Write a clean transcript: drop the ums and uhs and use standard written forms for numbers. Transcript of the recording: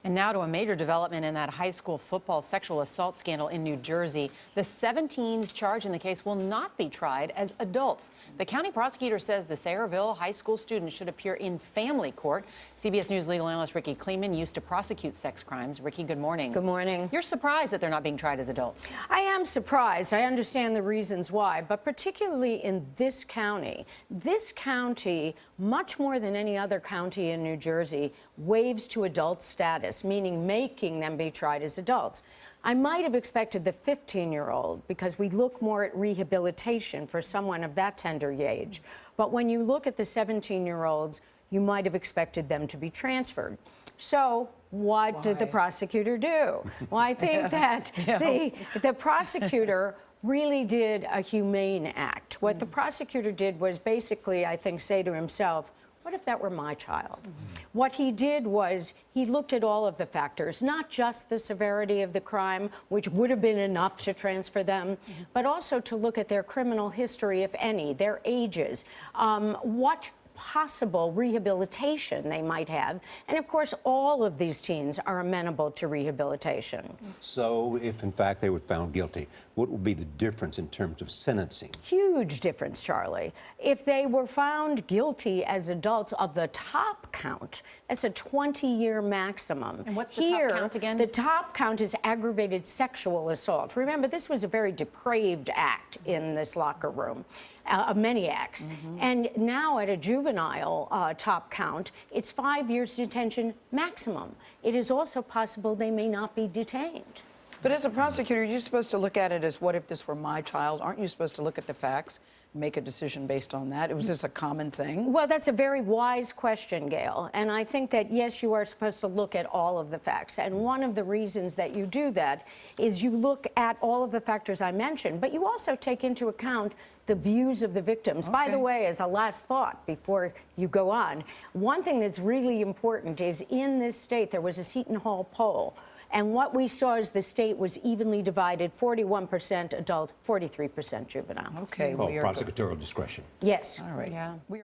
And now to a major development in that high school football sexual assault scandal in New Jersey. The 17s charged in the case will not be tried as adults. The county prosecutor says the Sayerville High School students should appear in family court. CBS News legal analyst Rikki Klieman used to prosecute sex crimes. Rikki, good morning. Good morning. You're surprised that they're not being tried as adults. I am surprised. I understand the reasons why, but particularly in this county, much more than any other county in New Jersey, waives to adult status, meaning making them be tried as adults. I might have expected the 15-year-old because we look more at rehabilitation for someone of that tender age. But when you look at the 17-year-olds, you might have expected them to be transferred. So what did the prosecutor do? Well, I think that the prosecutor really did a humane act. What the prosecutor did was basically, I think, say to himself, what if that were my child? What he did was he looked at all of the factors, not just the severity of the crime, which would have been enough to transfer them, but also to look at their criminal history, if any, their ages, what possible rehabilitation they might have. And of course, all of these teens are amenable to rehabilitation. So if in fact they were found guilty, what would be the difference in terms of sentencing? Huge difference, Charlie. If they were found guilty as adults of the top count, that's a 20-year maximum. And what's the top count again? The top count is aggravated sexual assault. Remember, this was a very depraved act in this locker room. Many acts. And now at a juvenile top count, it's 5 years detention maximum. It is also possible they may not be detained. But as a prosecutor, you're supposed to look at it as, what if this were my child? Aren't you supposed to look at the facts, make a decision based on that? It was just a common thing. Well, that's a very wise question, Gail. And I think that, yes, you are supposed to look at all of the facts. And one of the reasons that you do that is you look at all of the factors I mentioned, but you also take into account the views of the victims. By the way, as a last thought before you go on, one thing that's really important is in this state, there was a Seton Hall poll. And what we saw is the state was evenly divided, 41% adult, 43% juvenile. Okay. Oh, prosecutorial discretion. Yes. All right. Yeah.